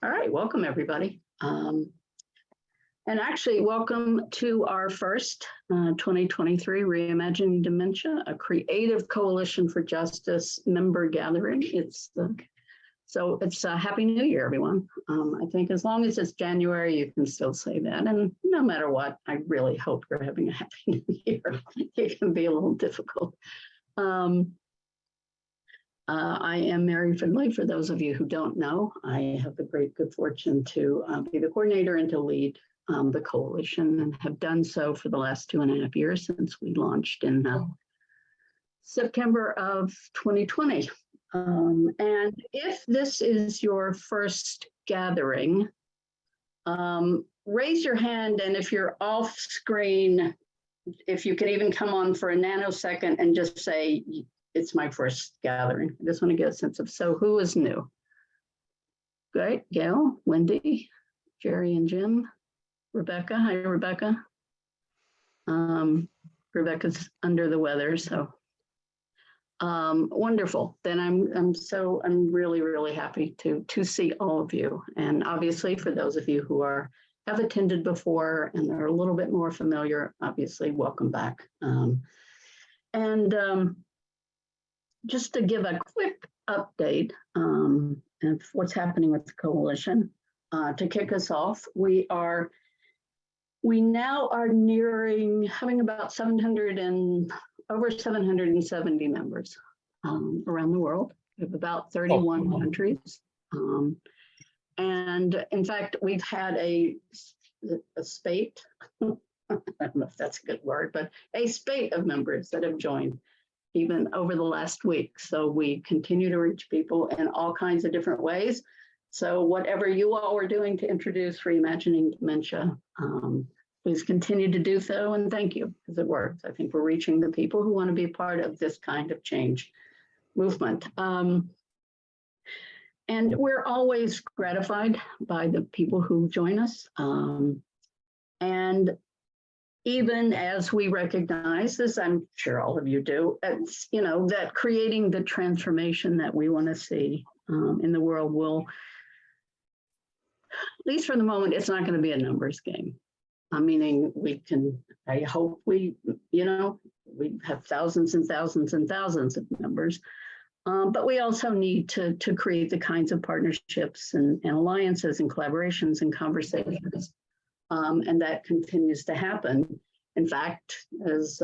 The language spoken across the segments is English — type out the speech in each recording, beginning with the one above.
All right, welcome everybody. And actually, welcome to our first 2023 Reimagining Dementia, a creative coalition for justice member gathering. It's a Happy New Year, everyone. I think as long as it's January, you can still say that. And no matter what, I really hope you're having a Happy New Year. It can be a little difficult. I am Mary Finley. For those of you who don't know, I have the great good fortune to be the coordinator and to lead the coalition, and have done so for the last 2.5 years since we launched in September of 2020. And if this is your first gathering, raise your hand, and if you're off screen, if you can even come on for a nanosecond and just say, it's my first gathering. I just want to get a sense of, so who is new? Great, Gail, Wendy, Jerry and Jim, Rebecca. Hi, Rebecca. Rebecca's under the weather, so wonderful. Then I'm really happy to see all of you. And obviously for those of you who have attended before and are a little bit more familiar, obviously welcome back. Just to give a quick update of what's happening with the coalition, to kick us off, we now are nearing having about over 770 members around the world. We have about 31 countries. And in fact, we've had a spate, I don't know if that's a good word, but a spate of members that have joined even over the last week. So we continue to reach people in all kinds of different ways. So whatever you all are doing to introduce Reimagining Dementia, please continue to do so, and thank you, because it works. I think we're reaching the people who want to be part of this kind of change movement. And we're always gratified by the people who join us. And even as we recognize this, I'm sure all of you do, it's, that creating the transformation that we want to see in the world will, at least for the moment, it's not going to be a numbers game. Meaning I hope we have thousands and thousands and thousands of members, but we also need to create the kinds of partnerships and alliances and collaborations and conversations. And that continues to happen. In fact, as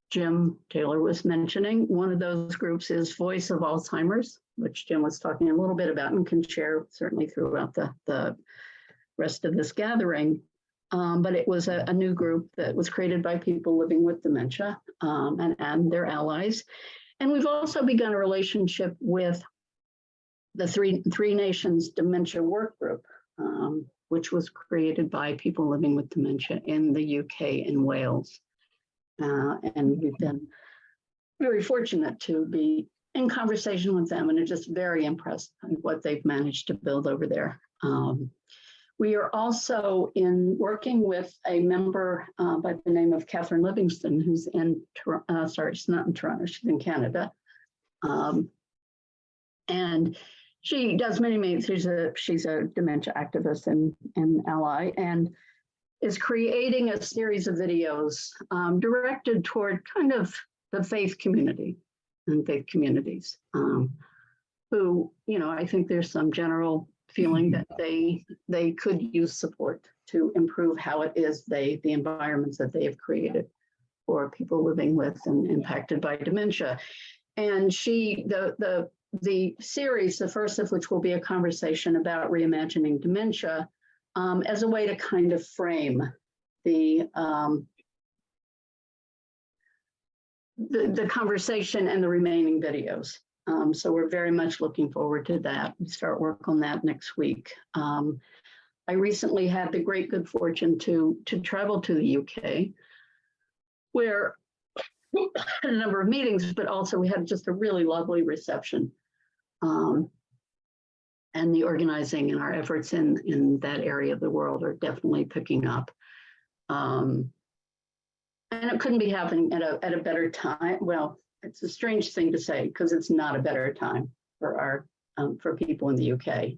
Jim Taylor was mentioning, one of those groups is Voice of Alzheimer's, which Jim was talking a little bit about and can share certainly throughout the rest of this gathering. But it was a new group that was created by people living with dementia and their allies. And we've also begun a relationship with the Three Nations Dementia Work Group, which was created by people living with dementia in the UK and Wales. And we've been very fortunate to be in conversation with them, and are just very impressed with what they've managed to build over there. We are also working with a member by the name of Catherine Livingston, who's she's not in Toronto, she's in Canada. And she does many, she's a dementia activist and ally, and is creating a series of videos directed toward kind of the faith community and faith communities who, I think there's some general feeling that they could use support to improve how it is the environments that they have created for people living with and impacted by dementia. And the series, the first of which will be a conversation about reimagining dementia, as a way to kind of frame the conversation and the remaining videos. So we're very much looking forward to that. We start work on that next week. I recently had the great good fortune to travel to the UK, where we had a number of meetings, but also we had just a really lovely reception. And the organizing and our efforts in that area of the world are definitely picking up. And it couldn't be happening at a better time. Well, it's a strange thing to say because it's not a better time for our for people in the UK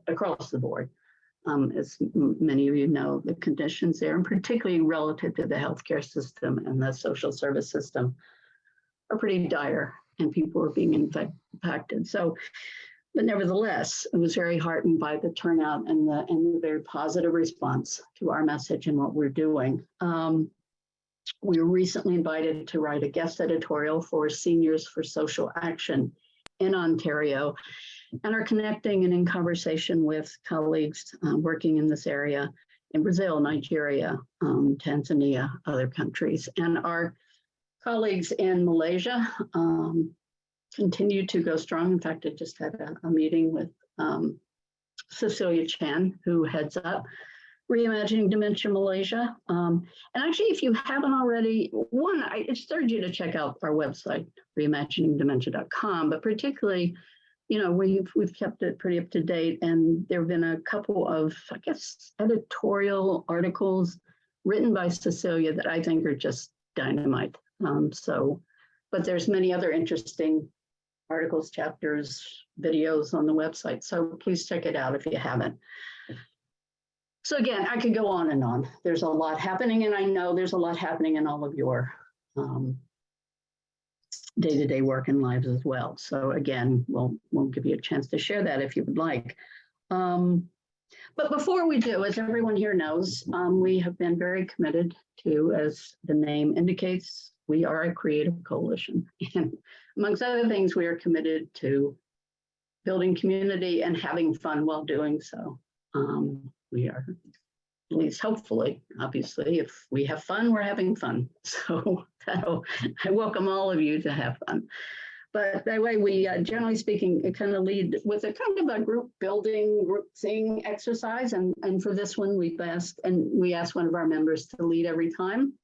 across the board. As many of you know, the conditions there, and particularly relative to the healthcare system and the social service system, are pretty dire, and people are being impacted. So, but nevertheless, I was very heartened by the turnout and the very positive response to our message and what we're doing. We were recently invited to write a guest editorial for Seniors for Social Action in Ontario, and are connecting and in conversation with colleagues working in this area in Brazil, Nigeria, Tanzania, other countries. And our colleagues in Malaysia continue to go strong. In fact, I just had a meeting with Cecilia Chan, who heads up Reimagining Dementia Malaysia. And actually, if you haven't already, one, I urge you to check out our website, reimaginingdementia.com, but particularly, you know, we've kept it pretty up to date, and there have been a couple of, I guess, editorial articles written by Cecilia that I think are just dynamite. But there's many other interesting articles, chapters, videos on the website. So please check it out if you haven't. So again, I could go on and on. There's a lot happening, and I know there's a lot happening in all of your day-to-day work and lives as well. So again, we'll give you a chance to share that if you would like. But before we do, as everyone here knows, we have been very committed to, as the name indicates, we are a creative coalition. And amongst other things, we are committed to building community and having fun while doing so. We are, at least hopefully, obviously, if we have fun, we're having fun. So I welcome all of you to have fun. But that way, we generally speaking, kind of lead with a kind of a group building, group thing exercise. And for this one, we asked one of our members to lead every time.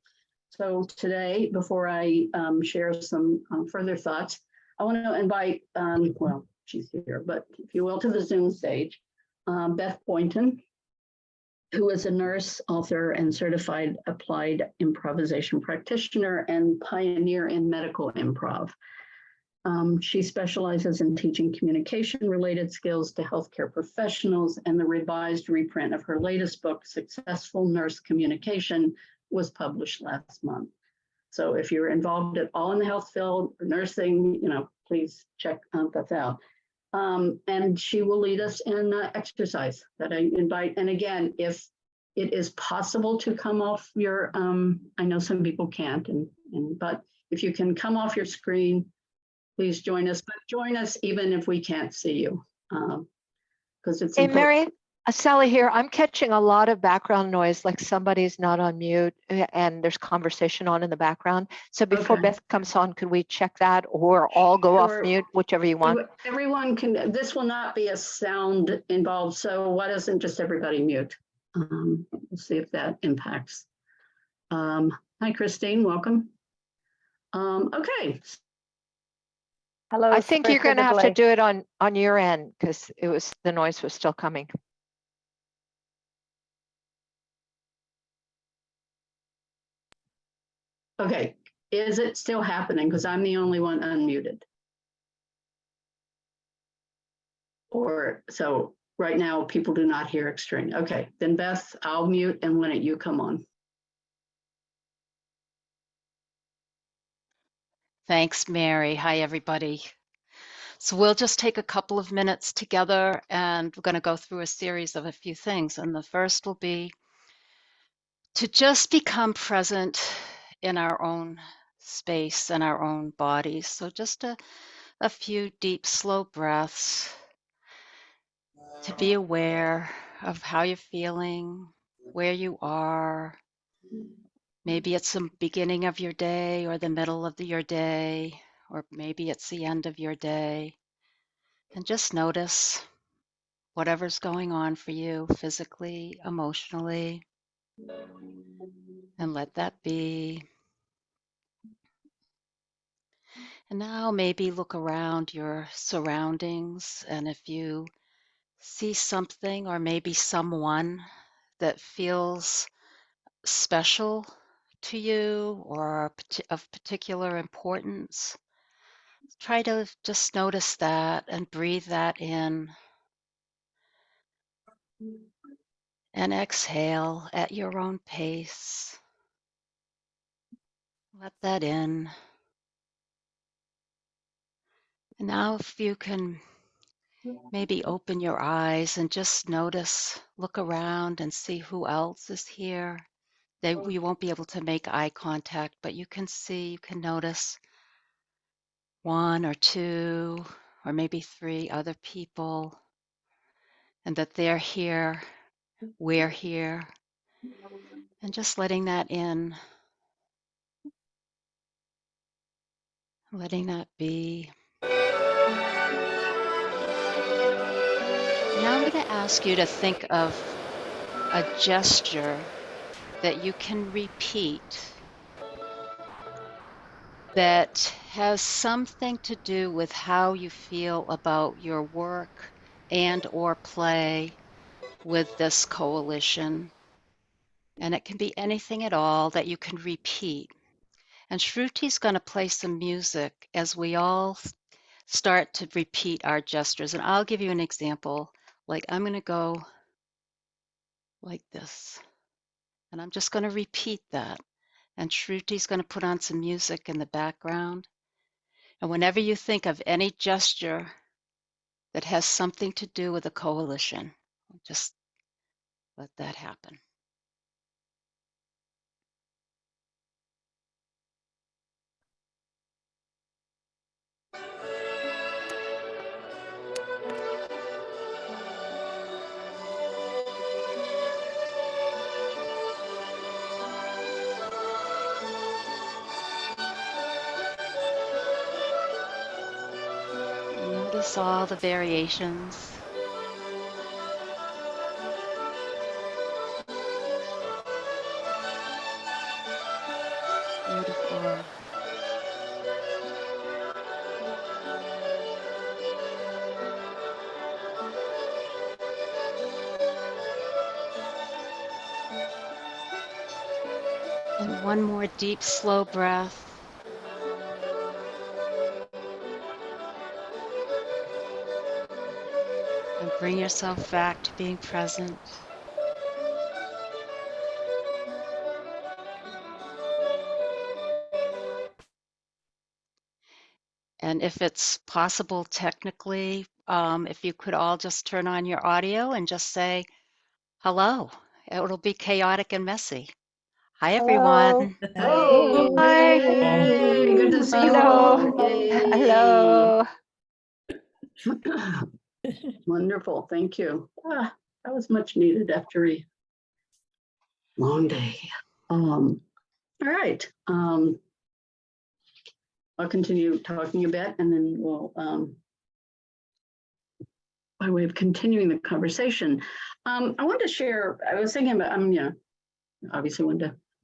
So today, before I share some further thoughts, I want to invite, well, she's here, but if you will, to the Zoom stage, Beth Boynton, who is a nurse, author, and certified applied improvisation practitioner and pioneer in medical improv. She specializes in teaching communication-related skills to healthcare professionals, and the revised reprint of her latest book, Successful Nurse Communication, was published last month. So if you're involved at all in the health field or nursing, you know, please check that out. And she will lead us in exercise that I invite. And again, if it is possible to come off your, I know some people can't, but if you can come off your screen, please join us. But join us even if we can't see you, because it's important. Hey, Mary, Sally here. I'm catching a lot of background noise, like somebody's not on mute and there's conversation on in the background. So before Beth comes on, could we check that, or all go off mute, whichever you want? Everyone can, this will not be a sound involved, so why doesn't just everybody mute? We'll see if that impacts. Hi, Christine, welcome. Okay. Hello. I think you're going to have to do it on your end, because the noise was still coming. Okay, is it still happening? Because I'm the only one unmuted. Or so right now people do not hear extreme. Okay, then Beth, I'll mute and let you come on. Thanks, Mary. Hi, everybody. So we'll just take a couple of minutes together, and we're going to go through a series of a few things. And the first will be to just become present in our own space and our own bodies. So just a few deep, slow breaths to be aware of how you're feeling, where you are. Maybe it's the beginning of your day or the middle of your day, or maybe it's the end of your day. And just notice whatever's going on for you physically, emotionally, and let that be. And now maybe look around your surroundings, and if you see something or maybe someone that feels special to you or of particular importance, try to just notice that and breathe that in and exhale at your own pace. Let that in. And now if you can maybe open your eyes and just notice, look around and see who else is here. You won't be able to make eye contact, but you can see, you can notice one or two or maybe three other people, and that they're here, we're here, and just letting that in, letting that be. Now I'm going to ask you to think of a gesture that you can repeat that has something to do with how you feel about your work and or play with this coalition. And it can be anything at all that you can repeat. And Shruti's going to play some music as we all start to repeat our gestures. And I'll give you an example. Like I'm going to go like this. And I'm just going to repeat that. And Shruti's going to put on some music in the background. And whenever you think of any gesture that has something to do with a coalition, just let that happen. Notice all the variations. Beautiful. And one more deep, slow breath. And bring yourself back to being present. And if it's possible technically, if you could all just turn on your audio and just say hello. It'll be chaotic and messy. Hi, Hello. everyone. Oh, Hi. hey, good to see you Hello. all. Yay. Hello. Wonderful, thank you. That was much needed after a long day. All right. I'll continue talking a bit and then we'll, by way of continuing the conversation, I wanted to share, I was thinking about, obviously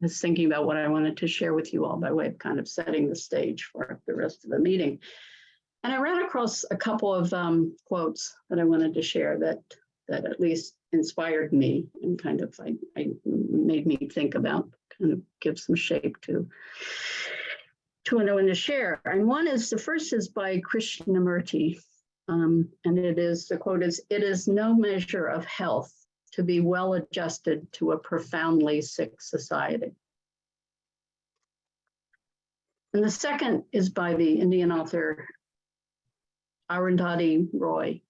was thinking about what I wanted to share with you all by way of kind of setting the stage for the rest of the meeting. And I ran across a couple of quotes that I wanted to share that at least inspired me and kind of I made me think about, kind of give some shape to what I want to share. And the first is by Krishnamurti. And the quote is, "It is no measure of health to be well adjusted to a profoundly sick society." And the second is by the Indian author Arundhati Roy.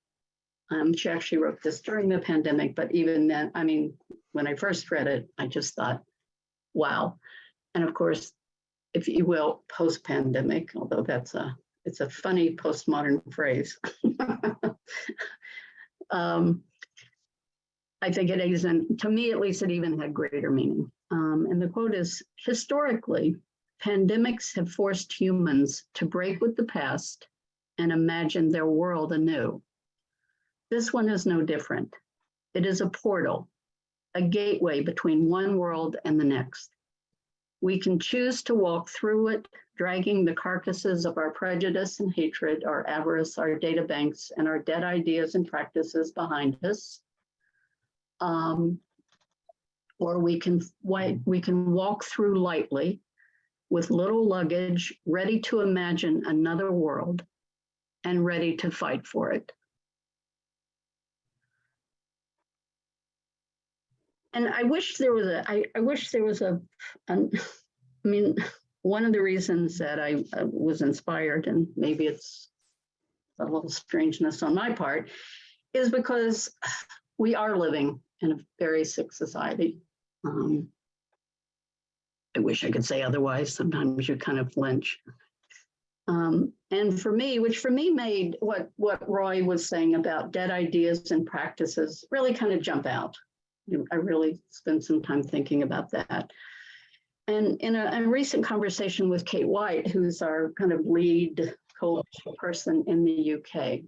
She actually wrote this during the pandemic, but even then, when I first read it, I just thought, wow. And of course, if you will, post-pandemic, although it's a funny postmodern phrase. I think it isn't, to me at least, it even had greater meaning. And the quote is, "Historically, pandemics have forced humans to break with the past and imagine their world anew. This one is no different. It is a portal, a gateway between one world and the next. We can choose to walk through it, dragging the carcasses of our prejudice and hatred, our avarice, our data banks, and our dead ideas and practices behind us. Or we can walk through lightly, with little luggage, ready to imagine another world and ready to fight for it. And I wish there was I mean, one of the reasons that I was inspired, and maybe it's a little strangeness on my part, is because we are living in a very sick society. I wish I could say otherwise. Sometimes you kind of flinch. And for me, which for me made what Roy was saying about dead ideas and practices really kind of jump out. I really spent some time thinking about that. And in a recent conversation with Kate White, who's our kind of lead coalition person in the UK,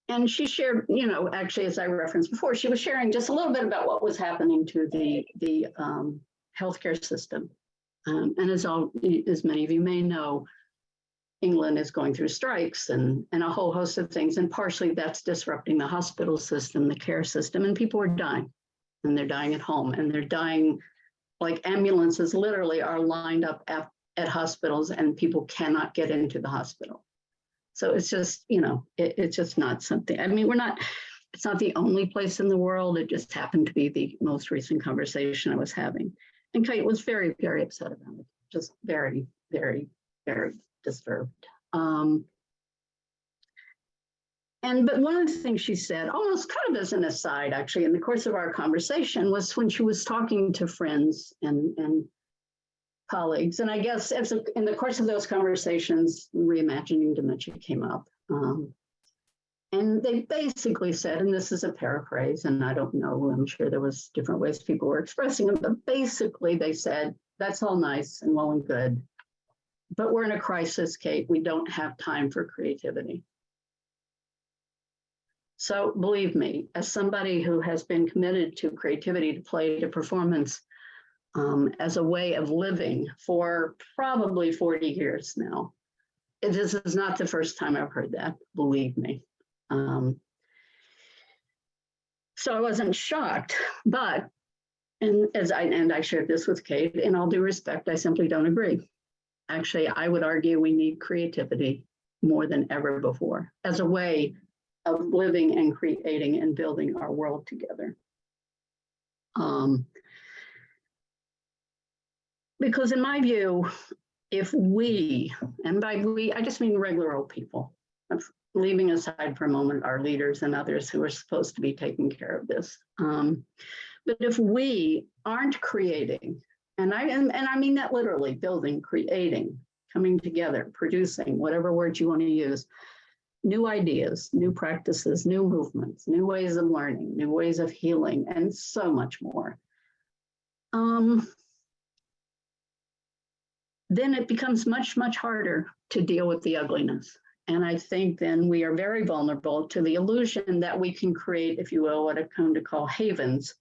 and she shared, actually, as I referenced before, she was sharing just a little bit about what was happening to the healthcare system. And as many of you may know, England is going through strikes and a whole host of things. And partially that's disrupting the hospital system, the care system, and people are dying. And they're dying at home, and they're dying like ambulances literally are lined up at hospitals, and people cannot get into the hospital. So it's just, it's just not something. I mean, it's not the only place in the world. It just happened to be the most recent conversation I was having. And Kate was very, very upset about it. Just very, very, very disturbed. But one of the things she said, almost kind of as an aside, actually, in the course of our conversation, was when she was talking to friends and colleagues. And I guess in the course of those conversations, reimagining dementia came up. And they basically said, and this is a paraphrase, and I don't know, I'm sure there was different ways people were expressing it, but basically they said, that's all nice and well and good, but we're in a crisis, Kate. We don't have time for creativity. So believe me, as somebody who has been committed to creativity, to play, to performance, as a way of living for probably 40 years now, this is not the first time I've heard that, believe me. So I wasn't shocked, but, and I shared this with Kate, in all due respect, I simply don't agree. Actually, I would argue we need creativity more than ever before as a way of living and creating and building our world together. Because in my view, if we, and by we, I just mean regular old people, leaving aside for a moment our leaders and others who are supposed to be taking care of this. But if we aren't creating, and I mean that literally, building, creating, coming together, producing, whatever word you want to use, new ideas, new practices, new movements, new ways of learning, new ways of healing, and so much more. Then it becomes much, much harder to deal with the ugliness. And I think then we are very vulnerable to the illusion that we can create, if you will, what I've come to call havens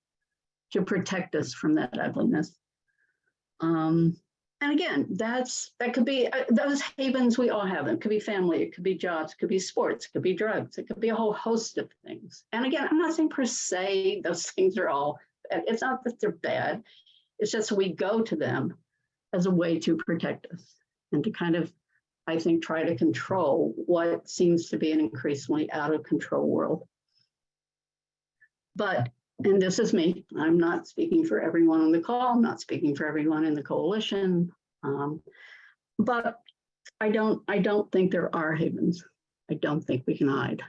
to protect us from that ugliness. And again, that could be, those havens we all have. It could be family, it could be jobs, it could be sports, it could be drugs, it could be a whole host of things. And again, I'm not saying per se those things are all, it's not that they're bad. It's just we go to them as a way to protect us and to kind of, I think, try to control what seems to be an increasingly out of control world. But, and this is me, I'm not speaking for everyone on the call, I'm not speaking for everyone in the coalition, but I don't think there are havens. I don't think we can hide.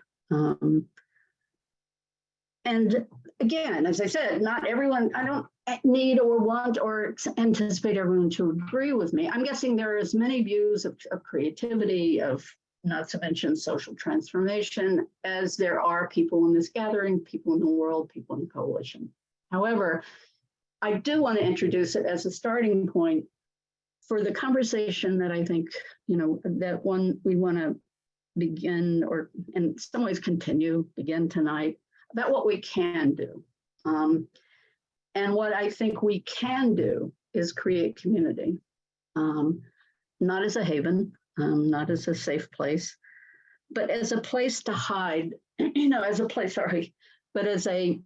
And again, as I said, not everyone, I don't need or want or anticipate everyone to agree with me. I'm guessing there are as many views of creativity, of not to mention social transformation, as there are people in this gathering, people in the world, people in the coalition. However, I do want to introduce it as a starting point for the conversation that I think, that we want to begin, or in some ways begin tonight, about what we can do. And what I think we can do is create community, not as a haven, not as a safe place, but as a place to hide, but as a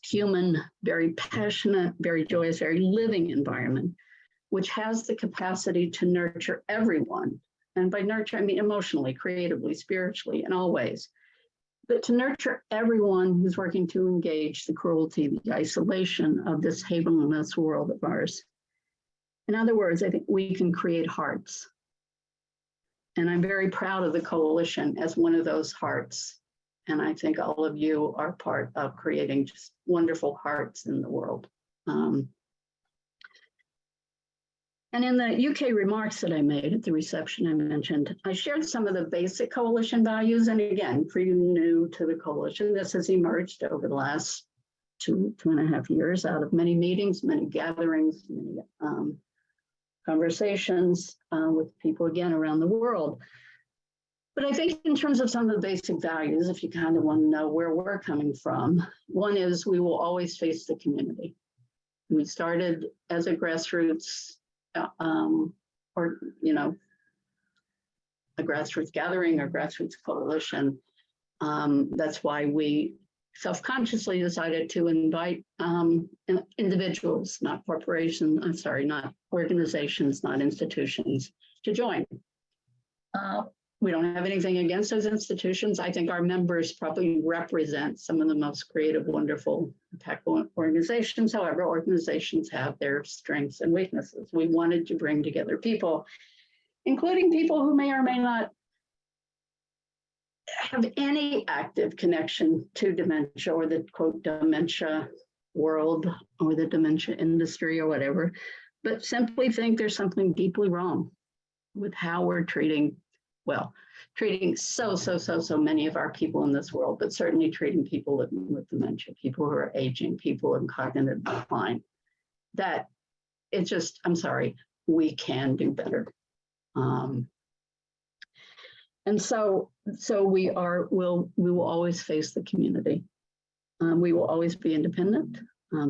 human, very passionate, very joyous, very living environment, which has the capacity to nurture everyone. And by nurture, I mean emotionally, creatively, spiritually, in all ways. But to nurture everyone who's working to engage the cruelty, the isolation of this havenless world of ours. In other words, I think we can create hearts. And I'm very proud of the coalition as one of those hearts. And I think all of you are part of creating just wonderful hearts in the world. And in the UK remarks that I made at the reception I mentioned, I shared some of the basic coalition values. And again, pretty new to the coalition, this has emerged over the last two and a half years out of many meetings, many gatherings, many conversations with people, again, around the world. But I think in terms of some of the basic values, if you kind of want to know where we're coming from, one is we will always face the community. We started as a grassroots or, you know, a grassroots gathering or grassroots coalition. That's why we self-consciously decided to invite individuals, not corporations, I'm sorry, not organizations, not institutions, to join. We don't have anything against those institutions. I think our members probably represent some of the most creative, wonderful, impactful organizations. However, organizations have their strengths and weaknesses. We wanted to bring together people, including people who may or may not have any active connection to dementia or the quote dementia world or the dementia industry or whatever, but simply think there's something deeply wrong with how we're treating so many of our people in this world, but certainly treating people living with dementia, people who are aging, people in cognitive decline, that it's just, I'm sorry, we can do better. And so we will always face the community. We will always be independent.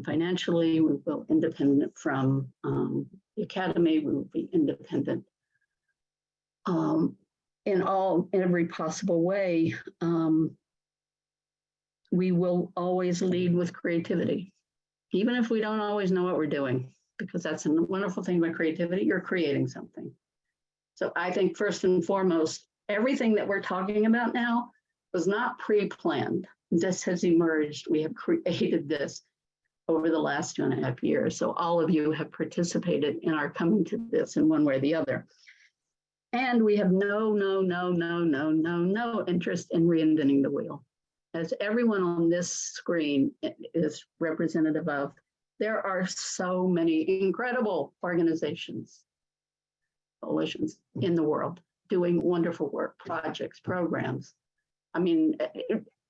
Financially, we will be independent from the academy, we will be independent in every possible way. We will always lead with creativity, even if we don't always know what we're doing, because that's a wonderful thing about creativity, you're creating something. So I think first and foremost, everything that we're talking about now was not pre-planned. This has emerged. We have created this over the last 2.5 years. So all of you have participated in our coming to this in one way or the other. And we have no interest in reinventing the wheel. As everyone on this screen is representative of, there are so many incredible organizations, coalitions in the world doing wonderful work, projects, programs. I mean,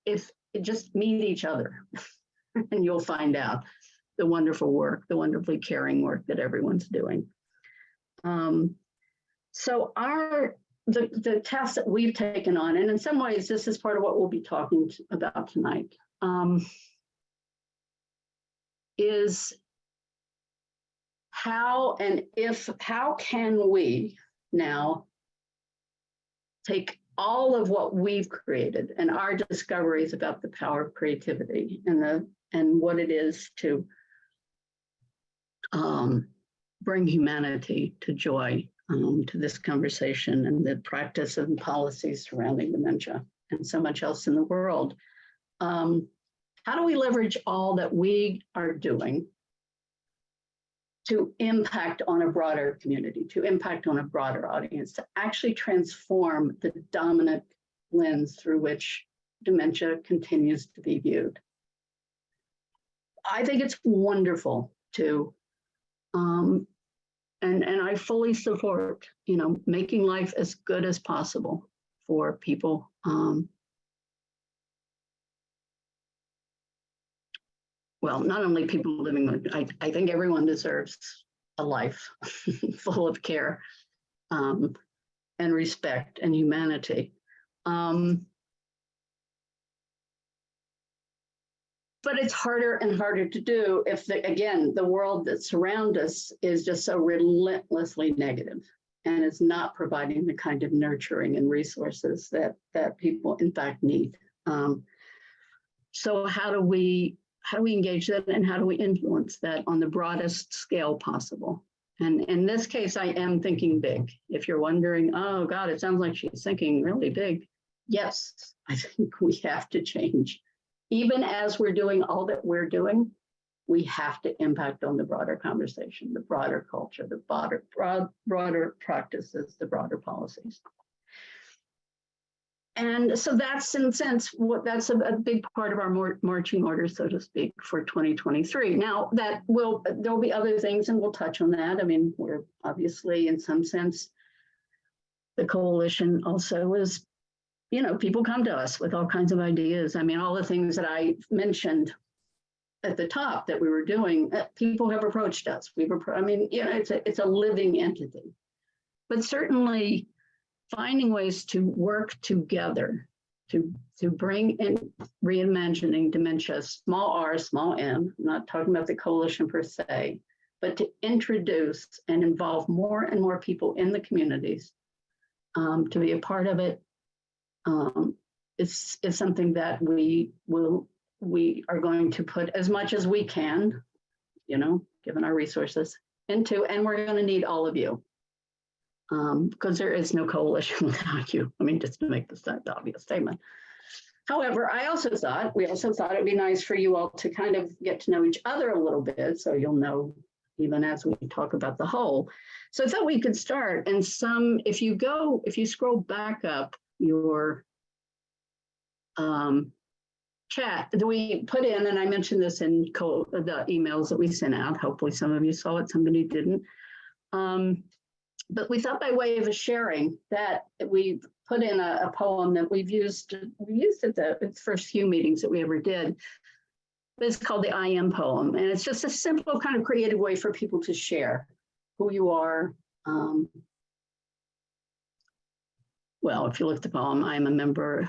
if just meet each other and you'll find out the wonderful work, the wonderfully caring work that everyone's doing. So the task that we've taken on, and in some ways, this is part of what we'll be talking about tonight, is how can we now take all of what we've created and our discoveries about the power of creativity and what it is to bring humanity to joy, to this conversation and the practice and policies surrounding dementia and so much else in the world. How do we leverage all that we are doing to impact on a broader community, to impact on a broader audience, to actually transform the dominant lens through which dementia continues to be viewed? I think it's wonderful to, and I fully support, making life as good as possible for people. Well, not only people living with, I think everyone deserves a life full of care and respect and humanity. But it's harder and harder to do if, the world that surrounds us is just so relentlessly negative and is not providing the kind of nurturing and resources that people in fact need. So how do we how do we engage that and how do we influence that on the broadest scale possible? And in this case, I am thinking big. If you're wondering, oh God, it sounds like she's thinking really big. Yes, I think we have to change. Even as we're doing all that we're doing, we have to impact on the broader conversation, the broader culture, the broader practices, the broader policies. And so that's, in a sense, that's a big part of our marching orders, so to speak, for 2023. Now, there'll be other things, and we'll touch on that. I mean, we're obviously, in some sense, the coalition also is, people come to us with all kinds of ideas. I mean, all the things that I mentioned at the top that we were doing, people have approached us. It's a living entity. But certainly, finding ways to work together to bring in reimagining dementia, small r, small m, I'm not talking about the coalition per se, but to introduce and involve more and more people in the communities to be a part of it is something that we are going to put as much as we can, given our resources into, and we're going to need all of you. Because there is no coalition without you. I mean, just to make the obvious statement. However, we also thought it'd be nice for you all to kind of get to know each other a little bit, so you'll know even as we talk about the whole. So I thought we could start, and if you scroll back up your chat that we put in, and I mentioned this in the emails that we sent out. Hopefully some of you saw it, somebody didn't. But we thought by way of a sharing that we put in a poem that we used at the first few meetings that we ever did. It's called the I Am poem. And it's just a simple kind of creative way for people to share who you are. Well, if you look at the poem, I am a member,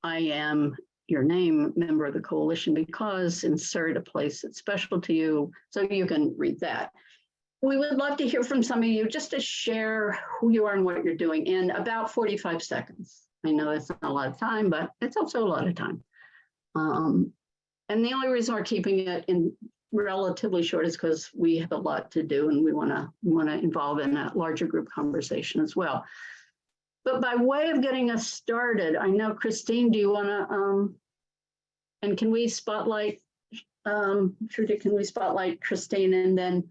I am your name, member of the coalition, because insert a place that's special to you. So you can read that. We would love to hear from some of you just to share who you are and what you're doing in about 45 seconds. I know that's not a lot of time, but it's also a lot of time. And the only reason we're keeping it in relatively short is because we have a lot to do and we want to involve in that larger group conversation as well. But by way of getting us started, I know, Christine, do you want to, and can we spotlight, Trudy, can we spotlight Christine, and then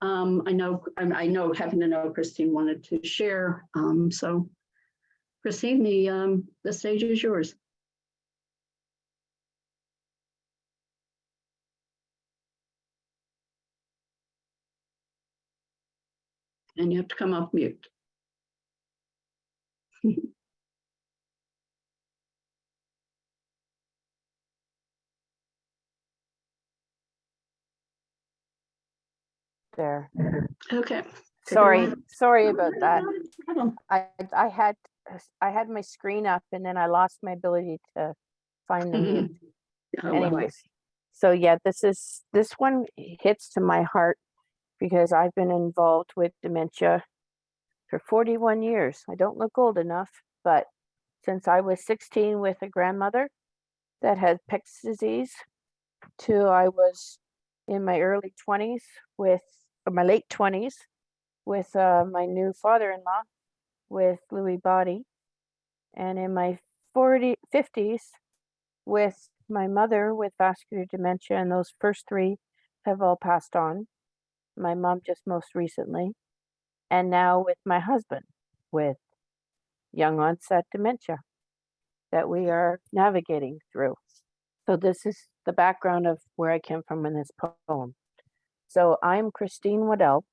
I know, happen to know Christine wanted to share. So Christine, the stage is yours. And you have to come off mute. There. Okay. Sorry about that. I had my screen up and then I lost my ability to find the mute. Anyways, so yeah, this one hits to my heart because I've been involved with dementia for 41 years. I don't look old enough, but since I was 16 with a grandmother that had Pick's disease, to I was in my early 20s my late 20s with my new father-in-law with Lewy body, and in my 50s with my mother with vascular dementia, and those first three have all passed on. My mom just most recently, and now with my husband with young onset dementia that we are navigating through. So this is the background of where I came from in this poem. So I'm Christine Waddell,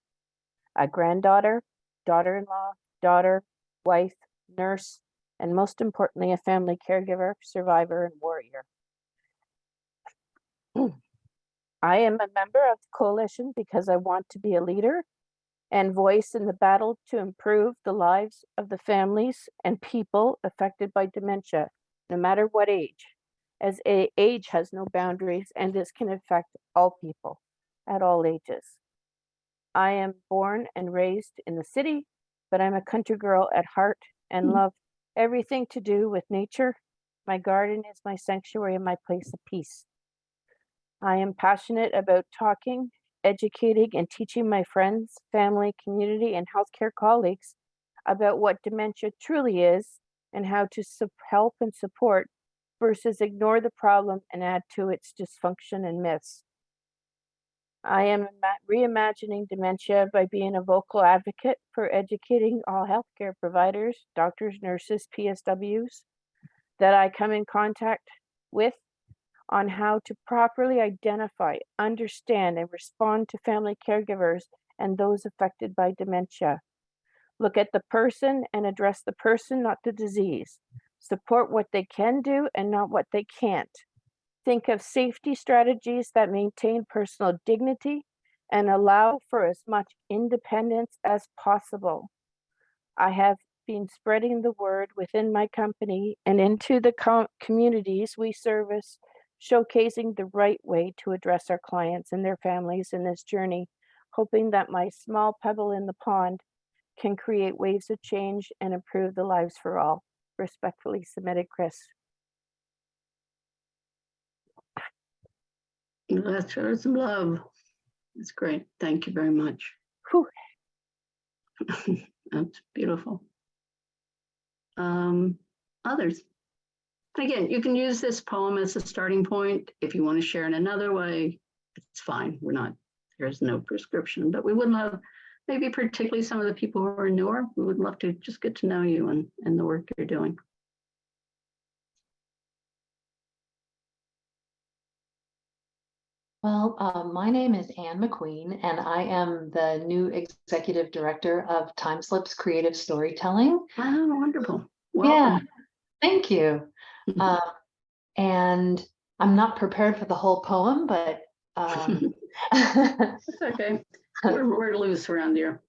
a granddaughter, daughter-in-law, daughter, wife, nurse, and most importantly, a family caregiver, survivor, and warrior. I am a member of the coalition because I want to be a leader and voice in the battle to improve the lives of the families and people affected by dementia, no matter what age, as age has no boundaries and this can affect all people at all ages. I am born and raised in the city, but I'm a country girl at heart and love everything to do with nature. My garden is my sanctuary and my place of peace. I am passionate about talking, educating, and teaching my friends, family, community, and healthcare colleagues about what dementia truly is and how to help and support versus ignore the problem and add to its dysfunction and myths. I am reimagining dementia by being a vocal advocate for educating all healthcare providers, doctors, nurses, PSWs that I come in contact with on how to properly identify, understand, and respond to family caregivers and those affected by dementia. Look at the person and address the person, not the disease. Support what they can do and not what they can't. Think of safety strategies that maintain personal dignity and allow for as much independence as possible. I have been spreading the word within my company and into the communities we service, showcasing the right way to address our clients and their families in this journey, hoping that my small pebble in the pond can create waves of change and improve the lives for all. Respectfully submitted, Chris. Let's show some love. That's great. Thank you very much. Whew. That's beautiful. Others. Again, you can use this poem as a starting point. If you want to share in another way, it's fine. There's no prescription, but we would love, maybe particularly some of the people who are newer, we would love to just get to know you and the work you're doing. Well, my name is Anne McQueen, and I am the new Executive Director of Timeslips Creative Storytelling. Oh, wonderful. Yeah, Welcome. thank you. And I'm not prepared for the whole poem, but It's okay. We're loose around here.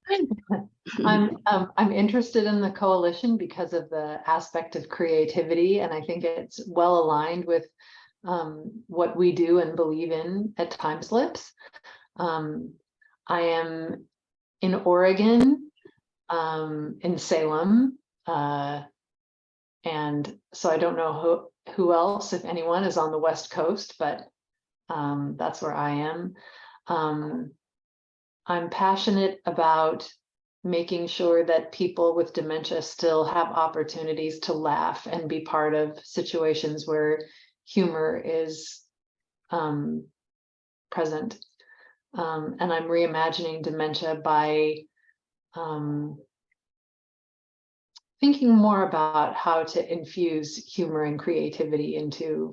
I'm interested in the coalition because of the aspect of creativity, and I think it's well aligned with what we do and believe in at Timeslips. I am in Oregon, in Salem, and so I don't know who else, if anyone, is on the West Coast, but that's where I am. I'm passionate about making sure that people with dementia still have opportunities to laugh and be part of situations where humor is present. And I'm reimagining dementia by thinking more about how to infuse humor and creativity into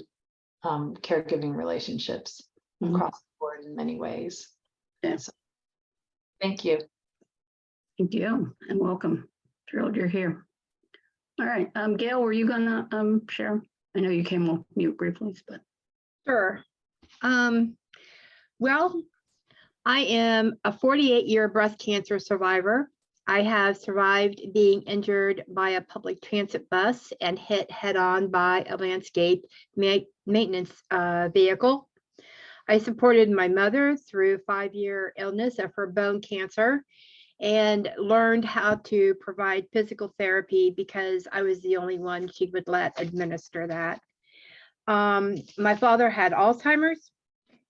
caregiving relationships across the board in many ways. Yeah. So, thank you. Thank you and welcome. Thrilled you're here. All right, Gail, were you gonna share? I know you came off mute briefly, but. Sure. Well, I am a 48-year breast cancer survivor. I have survived being injured by a public transit bus and hit head-on by a landscape maintenance vehicle. I supported my mother through 5-year illness of her bone cancer and learned how to provide physical therapy because I was the only one she would let administer that. My father had Alzheimer's,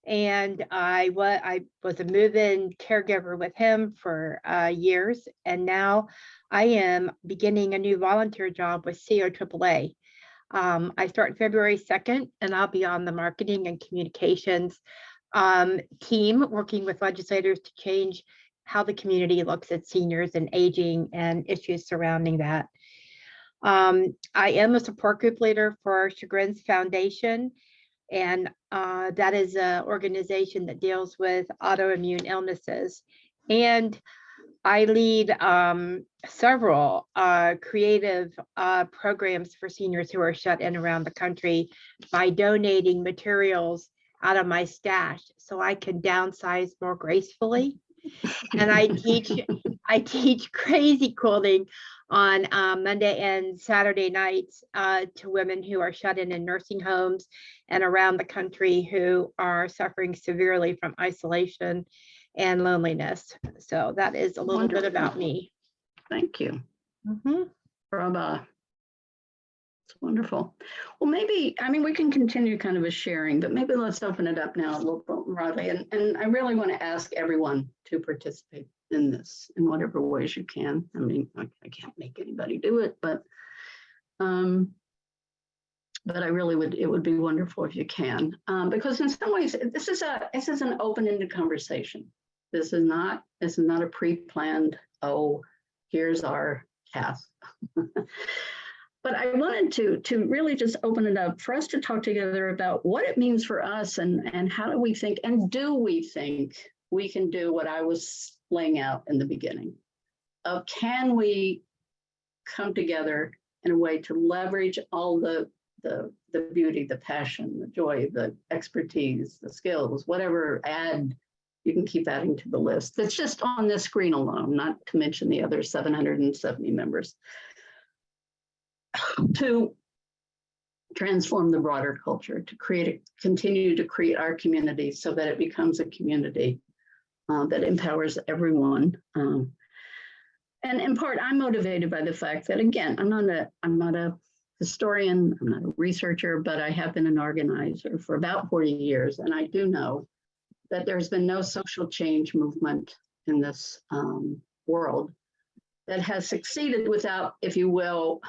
and I was a move-in caregiver with him for years, and now I am beginning a new volunteer job with COAAA. I start February 2nd, and I'll be on the marketing and communications team working with legislators to change how the community looks at seniors and aging and issues surrounding that. I am a support group leader for Chagrin's Foundation, and that is an organization that deals with autoimmune illnesses. And I lead several creative programs for seniors who are shut in around the country by donating materials out of my stash so I can downsize more gracefully. And I teach crazy quilting on Monday and Saturday nights to women who are shut in nursing homes and around the country who are suffering severely from isolation and loneliness. So that is a little bit about me. Thank you. Brava. It's wonderful. Well, maybe, I mean, we can continue kind of a sharing, but maybe let's open it up now a little bit broadly. And I really want to ask everyone to participate in this in whatever ways you can. I mean, I can't make anybody do it, but I really would, it would be wonderful if you can, because in some ways, this is an open-ended conversation. This is not a pre-planned, oh, here's our task. But I wanted to really just open it up for us to talk together about what it means for us and how do we think, and do we think we can do what I was laying out in the beginning of, can we come together in a way to leverage all the beauty, the passion, the joy, the expertise, the skills, whatever you can keep adding to the list that's just on this screen alone, not to mention the other 770 members, to transform the broader culture, to continue to create our community so that it becomes a community that empowers everyone. And in part, I'm motivated by the fact that, again, I'm not a historian, I'm not a researcher, but I have been an organizer for about 40 years. And I do know that there's been no social change movement in this world that has succeeded without, if you will,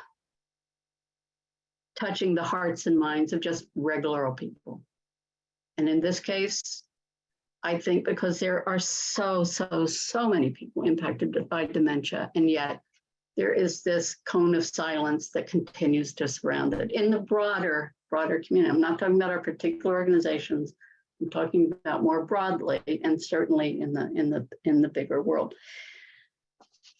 touching the hearts and minds of just regular old people. And in this case, I think because there are so many people impacted by dementia, and yet there is this cone of silence that continues to surround it in the broader community. I'm not talking about our particular organizations. I'm talking about more broadly, and certainly in the bigger world.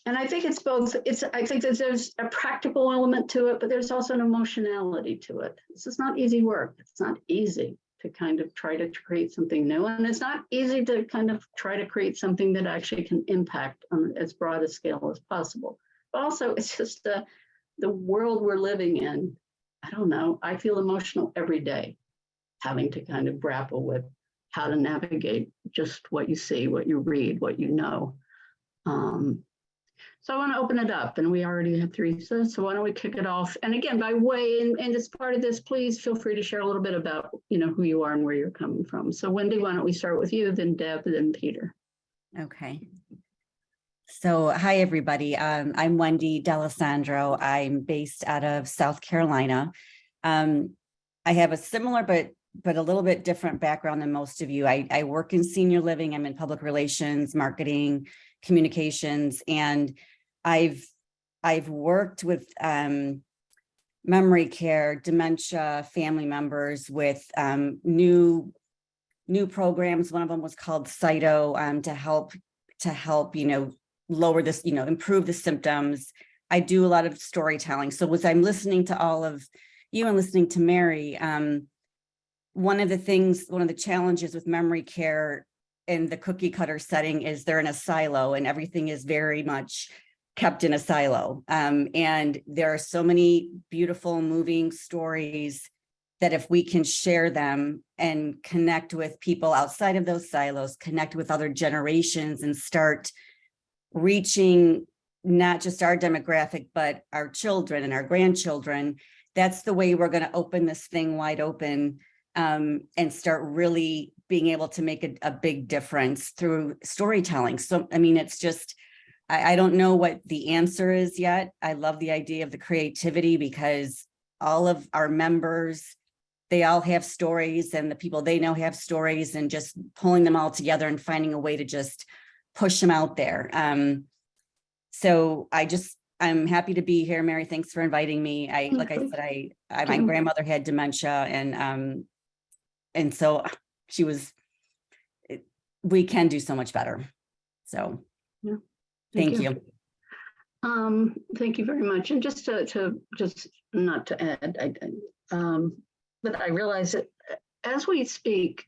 And I think it's both. I think that there's a practical element to it, but there's also an emotionality to it. This is not easy work. It's not easy to kind of try to create something new, and it's not easy to kind of try to create something that actually can impact on as broad a scale as possible. But also, it's just the world we're living in. I don't know. I feel emotional every day, having to kind of grapple with how to navigate just what you see, what you read, what you know. So I want to open it up, and we already have Teresa, so why don't we kick it off? And again, by way, and as part of this, please feel free to share a little bit about, who you are and where you're coming from. So Wendy, why don't we start with you, then Deb, then Peter. Okay. So hi, everybody. I'm Wendy D'Alessandro. I'm based out of South Carolina. I have a similar but a little bit different background than most of you. I work in senior living. I'm in public relations, marketing, communications, and I've worked with memory care, dementia, family members with new programs. One of them was called CYTO to help lower this, improve the symptoms. I do a lot of storytelling. So as I'm listening to all of you and listening to Mary, one of the challenges with memory care in the cookie cutter setting is they're in a silo, and everything is very much kept in a silo. And there are so many beautiful, moving stories that if we can share them and connect with people outside of those silos, connect with other generations, and start reaching not just our demographic, but our children and our grandchildren, that's the way we're going to open this thing wide open, and start really being able to make a big difference through storytelling. So, I mean, it's just, I don't know what the answer is yet. I love the idea of the creativity, because all of our members, they all have stories, and the people they know have stories, and just pulling them all together and finding a way to just push them out there. So I'm happy to be here. Mary, thanks for inviting me. Like I said, my grandmother had dementia, and so we can do so much better. So yeah, thank you. Thank you very much. And just not to add, but I realize that as we speak,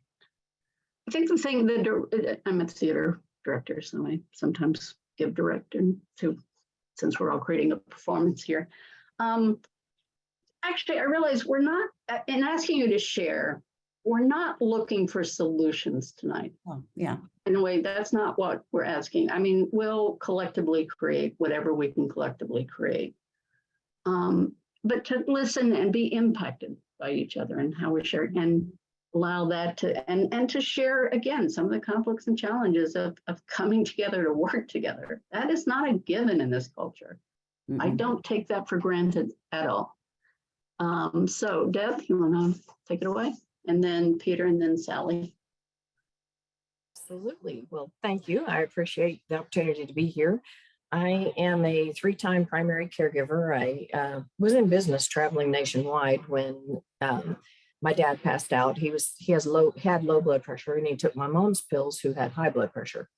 I think the thing that I'm a theater director, so I sometimes give direction to, since we're all creating a performance here. Actually, I realize we're not, in asking you to share, we're not looking for solutions tonight. Oh, yeah. In a way, that's not what we're asking. I mean, we'll collectively create whatever we can collectively create. but to listen and be impacted by each other and how we share and allow that to, and to share again, some of the conflicts and challenges of coming together to work together. That is not a given in this culture. I don't take that for granted at all. So Deb, you want to take it away? And then Peter, and then Sally. Absolutely. Well, thank you. I appreciate the opportunity to be here. I am a 3-time primary caregiver. I was in business traveling nationwide when my dad passed out. He had low blood pressure, and he took my mom's pills, who had high blood pressure.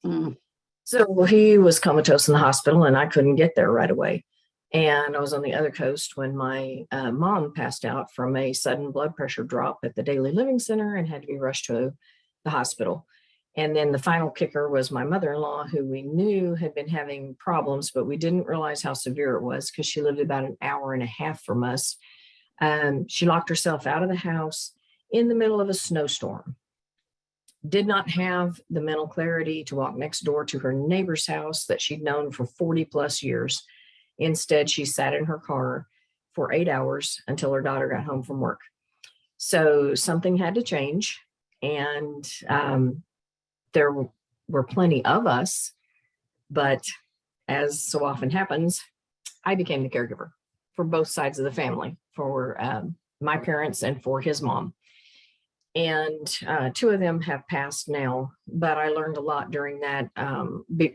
So he was comatose in the hospital, and I couldn't get there right away. And I was on the other coast when my mom passed out from a sudden blood pressure drop at the Daily Living Center and had to be rushed to the hospital. And then the final kicker was my mother-in-law, who we knew had been having problems, but we didn't realize how severe it was because she lived about an hour and a half from us. She locked herself out of the house in the middle of a snowstorm. Did not have the mental clarity to walk next door to her neighbor's house that she'd known for 40 plus years. Instead, she sat in her car for 8 hours until her daughter got home from work. So something had to change. And there were plenty of us, but as so often happens, I became the caregiver for both sides of the family, for my parents and for his mom. And 2 of them have passed now, but I learned a lot during that.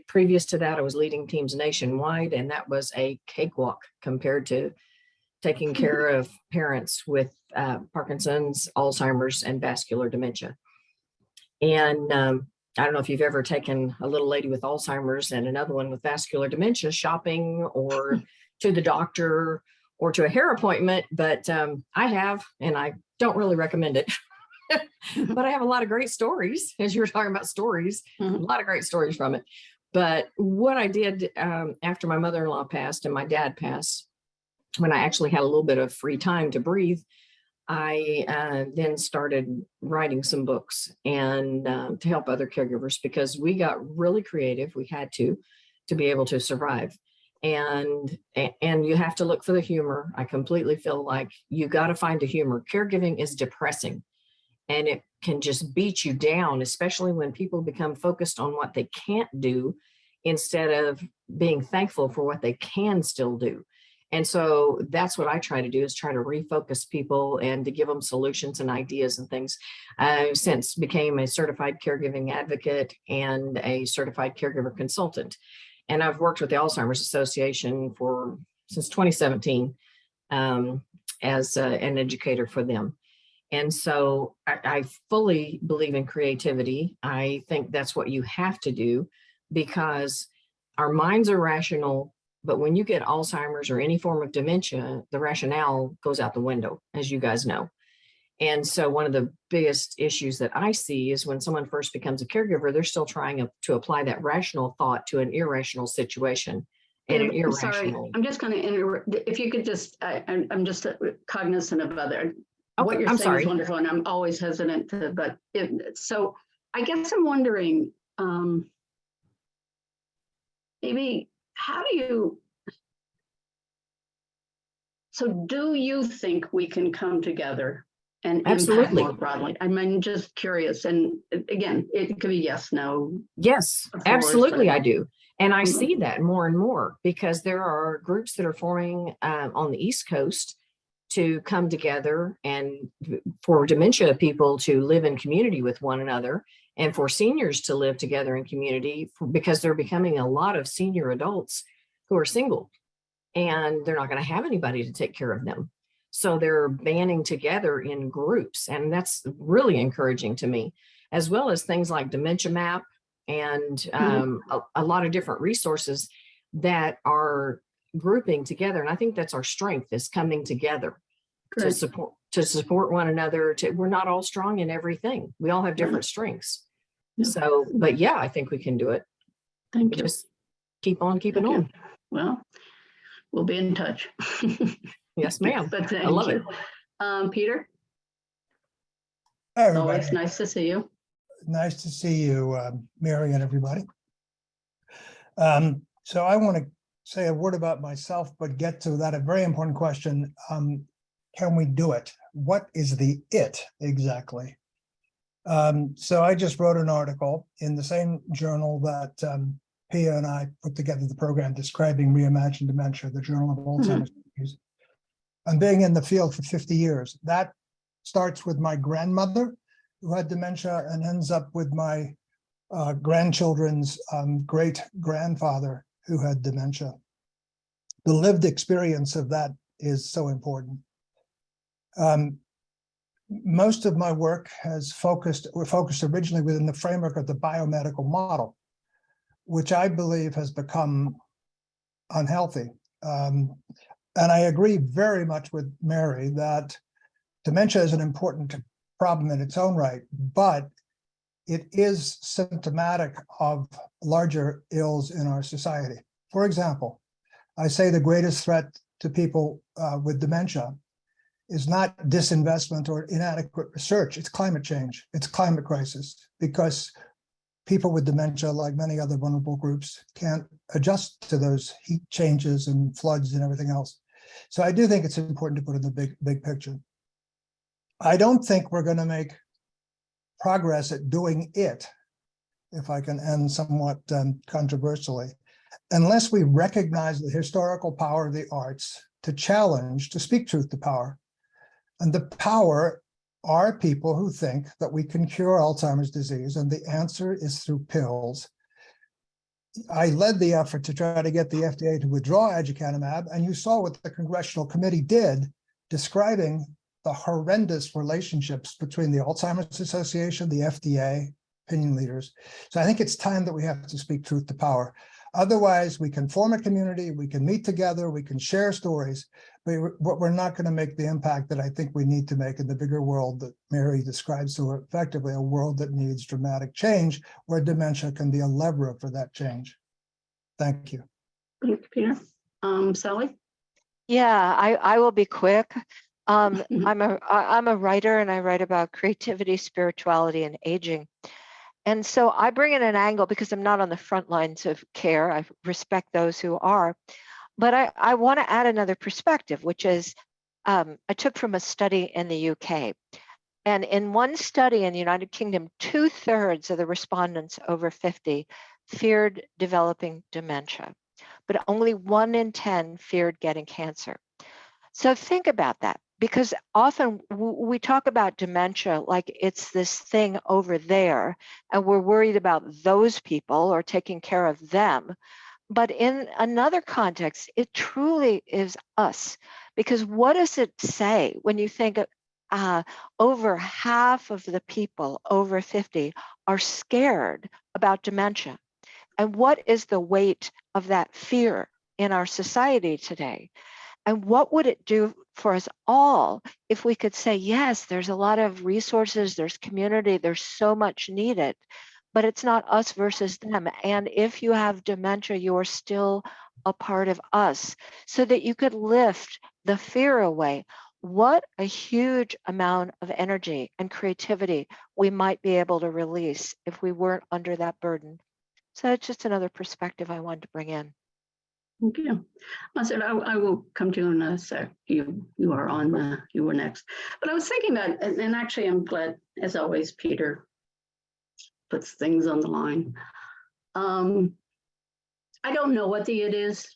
Previous to that, I was leading teams nationwide, and that was a cakewalk compared to taking care of parents with Parkinson's, Alzheimer's, and vascular dementia. And I don't know if you've ever taken a little lady with Alzheimer's and another one with vascular dementia shopping or to the doctor or to a hair appointment, but I have, and I don't really recommend it. But I have a lot of great stories, as you were talking about stories, a lot of great stories from it. But what I did after my mother-in-law passed and my dad passed, when I actually had a little bit of free time to breathe, I then started writing some books and to help other caregivers, because we got really creative. We had to be able to survive. And you have to look for the humor. I completely feel like you got to find the humor. Caregiving is depressing. And it can just beat you down, especially when people become focused on what they can't do instead of being thankful for what they can still do. And so that's what I try to do, is try to refocus people and to give them solutions and ideas and things. I've since became a certified caregiving advocate and a certified caregiver consultant. And I've worked with the Alzheimer's Association since 2017 as an educator for them. And so I fully believe in creativity. I think that's what you have to do, because our minds are rational, but when you get Alzheimer's or any form of dementia, the rationale goes out the window, as you guys know. And so one of the biggest issues that I see is when someone first becomes a caregiver, they're still trying to apply that rational thought to an irrational situation. And an irrational. Sorry, I'm just going to interrupt. If you could just, I'm just cognizant of other. What you're saying is wonderful, and I'm always hesitant to, but so I guess I'm wondering, maybe how do you, so do you think we can come together and impact more broadly? I mean, just curious, and again, it could be yes, no. Yes, absolutely, I do. And I see that more and more, because there are groups that are forming on the East Coast to come together, and for dementia people to live in community with one another, and for seniors to live together in community, because they're becoming a lot of senior adults who are single and they're not going to have anybody to take care of them. So they're banding together in groups, and that's really encouraging to me, as well as things like Dementia Map and a lot of different resources that are grouping together. And I think that's our strength, is coming together to support one another. We're not all strong in everything. We all have different strengths. So, but yeah, I think we can do it. Thank you. Just keep on keeping on. Well, we'll be in touch. Yes, ma'am. But thank I love you. Peter? Hi, everybody. Always nice to see you. Nice to see you, Mary and everybody. So I want to say a word about myself, but get to that a very important question. Can we do it? What is the it exactly? So I just wrote an article in the same journal that Pia and I put together the program describing reimagined dementia, the Journal of Alzheimer's Disease. I'm being in the field for 50 years. That starts with my grandmother who had dementia and ends up with my grandchildren's great grandfather who had dementia. The lived experience of that is so important. Most of my work has focused originally within the framework of the biomedical model, which I believe has become unhealthy. And I agree very much with Mary that dementia is an important problem in its own right, but it is symptomatic of larger ills in our society. For example, I say the greatest threat to people with dementia is not disinvestment or inadequate research, it's climate change, it's climate crisis, because people with dementia, like many other vulnerable groups, can't adjust to those heat changes and floods and everything else. So I do think it's important to put in the big picture. I don't think we're going to make progress at doing it, if I can end somewhat controversially, unless we recognize the historical power of the arts to challenge, to speak truth to power. And the power are people who think that we can cure Alzheimer's disease, and the answer is through pills. I led the effort to try to get the FDA to withdraw aducanumab, and you saw what the Congressional Committee did, describing the horrendous relationships between the Alzheimer's Association, the FDA, opinion leaders. So I think it's time that we have to speak truth to power. Otherwise, we can form a community, we can meet together, we can share stories, but we're not going to make the impact that I think we need to make in the bigger world that Mary describes so effectively, a world that needs dramatic change, where dementia can be a lever for that change. Thank you. Thank you, Peter. Sally? Yeah, I will be quick. I'm a writer, and I write about creativity, spirituality, and aging. And so I bring in an angle because I'm not on the front lines of care. I respect those who are. But I want to add another perspective, which is I took from a study in the UK. And in one study in the United Kingdom, 2/3 of the respondents over 50 feared developing dementia, but only 1 in 10 feared getting cancer. So think about that, because often we talk about dementia like it's this thing over there, and we're worried about those people or taking care of them. But in another context, it truly is us, because what does it say when you think over half of the people over 50 are scared about dementia? And what is the weight of that fear in our society today? And what would it do for us all if we could say, yes, there's a lot of resources, there's community, there's so much needed, but it's not us versus them. And if you have dementia, you're still a part of us, so that you could lift the fear away. What a huge amount of energy and creativity we might be able to release if we weren't under that burden. So it's just another perspective I wanted to bring in. Thank you. I said I will come to you in a sec. You are on. You were next. But I was thinking about, and actually, I'm glad, as always, Peter puts things on the line. I don't know what the it is,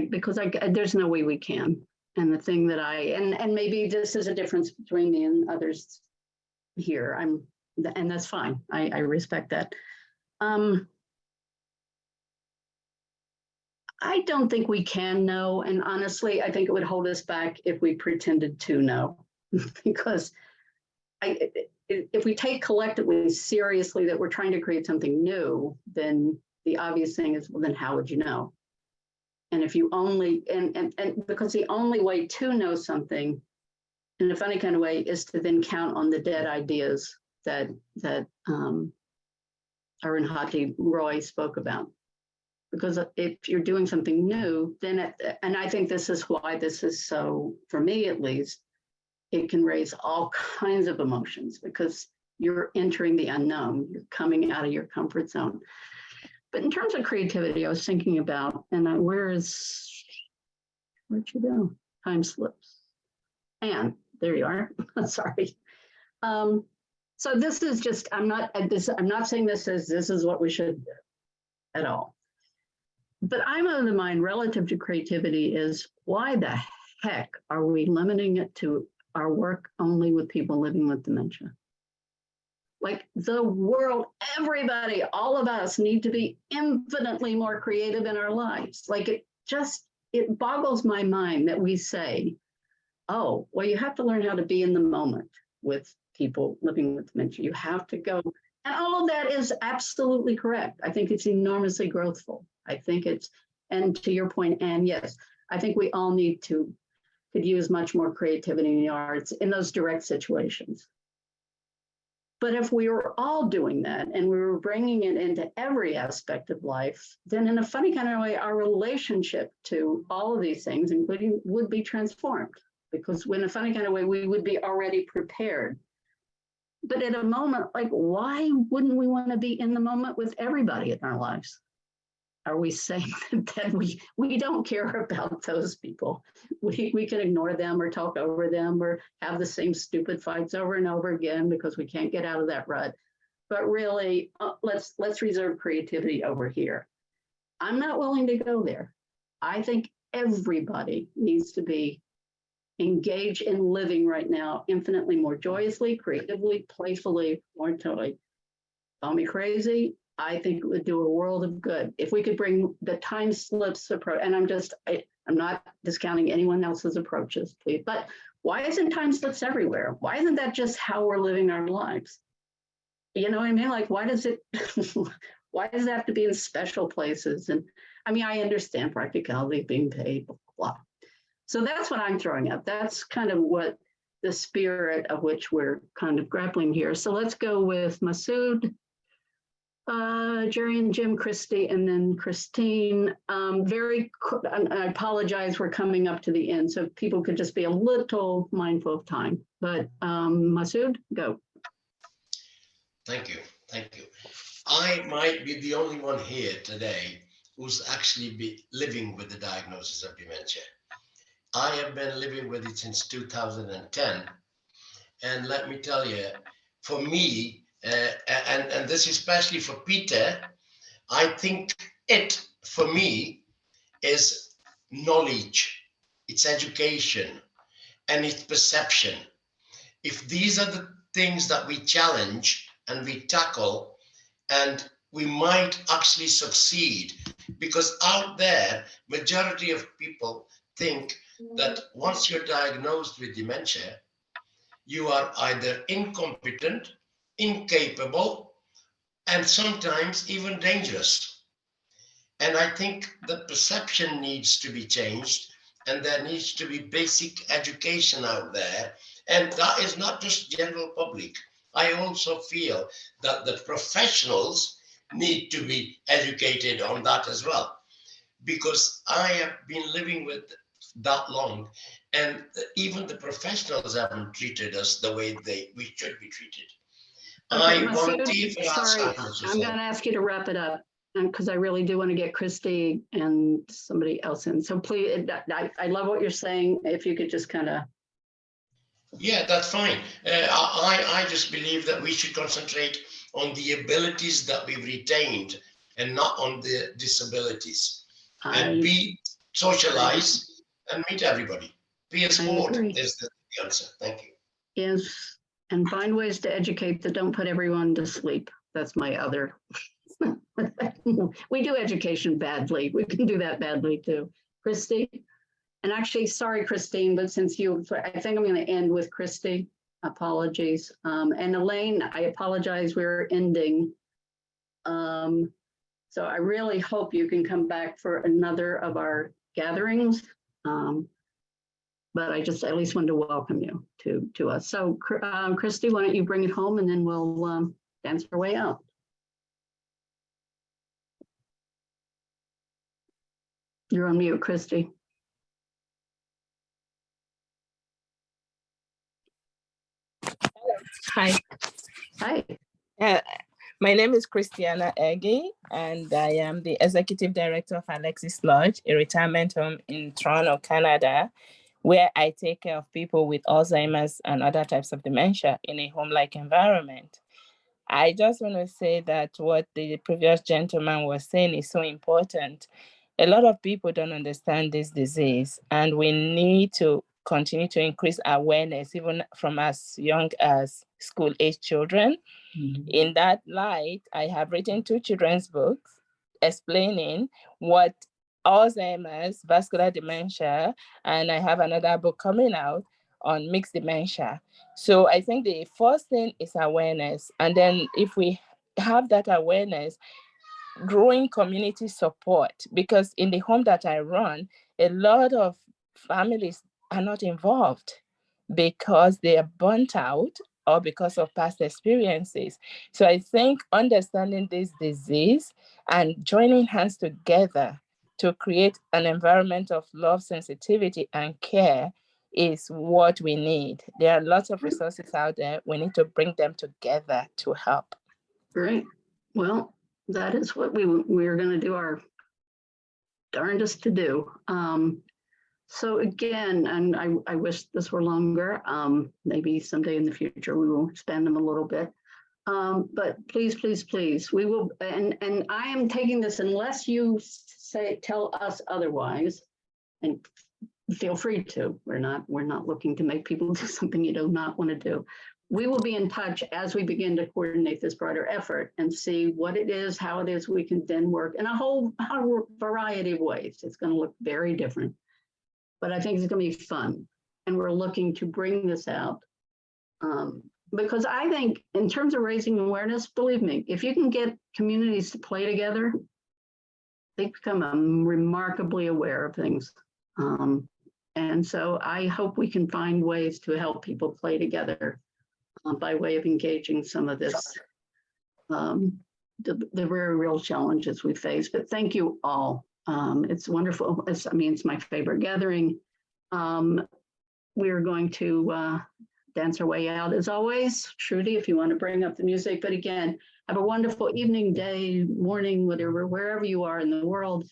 because there's no way we can. And the thing that and maybe this is a difference between me and others here. And that's fine. I respect that. I don't think we can know, and honestly, I think it would hold us back if we pretended to know, because if we take collectively seriously that we're trying to create something new, then the obvious thing is, well, then how would you know? And if you only, and because the only way to know something, in a funny kind of way, is to then count on the dead ideas that Arundhati Roy spoke about. Because if you're doing something new, then, and I think this is why this is so, for me at least, it can raise all kinds of emotions, because you're entering the unknown, you're coming out of your comfort zone. But in terms of creativity, I was thinking about, and where'd you go? Time slips. And there you are. Sorry. So this is just, I'm not saying this is what we should do at all. But I'm of the mind relative to creativity is, why the heck are we limiting it to our work only with people living with dementia? Like the world, everybody, all of us need to be infinitely more creative in our lives. Like it boggles my mind that we say, oh, well, you have to learn how to be in the moment with people living with dementia. You have to go. And all of that is absolutely correct. I think it's enormously growthful. I think it's, and to your point, Anne, yes, I think we all could use much more creativity in the arts in those direct situations. But if we were all doing that and we were bringing it into every aspect of life, then in a funny kind of way, our relationship to all of these things, including, would be transformed. Because in a funny kind of way, we would be already prepared. But at a moment, like, why wouldn't we want to be in the moment with everybody in our lives? Are we saying that we don't care about those people? We can ignore them or talk over them or have the same stupid fights over and over again because we can't get out of that rut. But really, let's reserve creativity over here. I'm not willing to go there. I think everybody needs to be engaged in living right now infinitely more joyously, creatively, playfully, more totally. Call me crazy. I think it would do a world of good if we could bring the time slips approach. And I'm not discounting anyone else's approaches, please. But why isn't time slips everywhere? Why isn't that just how we're living our lives? You know what I mean? Like, why does it have to be in special places? And I mean, I understand practicality, being paid, blah, blah, blah. So that's what I'm throwing up. That's kind of what the spirit of which we're kind of grappling here. So let's go with Masood, Jerry and Jim, Christy, and then Christine. I apologize, we're coming up to the end, so if people could just be a little mindful of time. But Masood, go. Thank you. I might be the only one here today who's actually living with the diagnosis of dementia. I have been living with it since 2010. And let me tell you, for me, and this is especially for Peter, I think it, for me, is knowledge, it's education, and it's perception. If these are the things that we challenge and we tackle, and we might actually succeed, because out there, majority of people think that once you're diagnosed with dementia, you are either incompetent, incapable, and sometimes even dangerous. And I think the perception needs to be changed, and there needs to be basic education out there. And that is not just general public. I also feel that the professionals need to be educated on that as well, because I have been living with that long, and even the professionals haven't treated us the way we should be treated. Okay, I volunteer for Alzheimer's. I'm going to ask you to wrap it up, because I really do want to get Christy and somebody else in. So please, I love what you're saying. If you could just kind of. Yeah, that's fine. I just believe that we should concentrate on the abilities that we've retained and not on the disabilities. And socialize and meet everybody. Be a sport is the answer. Thank you. Yes, and find ways to educate that don't put everyone to sleep. That's my other. We do education badly. We can do that badly too. Christy? And actually, sorry, Christine, but since I think I'm going to end with Christy. Apologies. And Elaine, I apologize, we're ending. So I really hope you can come back for another of our gatherings. But I just at least wanted to welcome you to us. So Christy, why don't you bring it home, and then we'll dance our way out. You're on mute, Christy. Hi. Hi. My name is Christiana Ege, and I am the Executive Director of Alexis Lodge, a retirement home in Toronto, Canada, where I take care of people with Alzheimer's and other types of dementia in a home-like environment. I just want to say that what the previous gentleman was saying is so important. A lot of people don't understand this disease, and we need to continue to increase awareness, even from as young as school-age children. In that light, I have written 2 children's books explaining what Alzheimer's, vascular dementia, and I have another book coming out on mixed dementia. So I think the first thing is awareness. And then if we have that awareness, growing community support, because in the home that I run, a lot of families are not involved because they are burnt out or because of past experiences. So I think understanding this disease and joining hands together to create an environment of love, sensitivity, and care is what we need. There are lots of resources out there. We need to bring them together to help. Great. Well, that is what we're going to do our darndest to do. So again, and I wish this were longer. Maybe someday in the future we will expand them a little bit. But please, please, please, we will. And I am taking this unless you tell us otherwise, and feel free to. We're not looking to make people do something you do not want to do. We will be in touch as we begin to coordinate this broader effort and see what it is, how it is we can then work in a whole variety of ways. It's going to look very different, but I think it's going to be fun. And we're looking to bring this out because I think in terms of raising awareness, believe me, if you can get communities to play together, they become remarkably aware of things. And so I hope we can find ways to help people play together by way of engaging some of this, the very real challenges we face. But thank you all. It's wonderful. It's my favorite gathering. We're going to dance our way out as always. Trudy, if you want to bring up the music. But again, have a wonderful evening, day, morning, whatever, wherever you are in the world.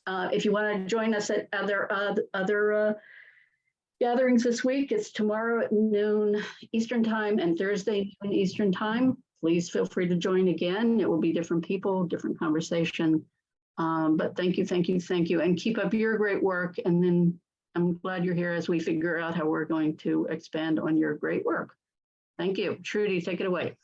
If you want to join us at other gatherings this week, it's tomorrow at noon Eastern time and Thursday noon Eastern time. Please feel free to join again. It will be different people, different conversation. But thank you, thank you, thank you. And keep up your great work. And then I'm glad you're here as we figure out how we're going to expand on your great work. Thank you. Trudy, take it away.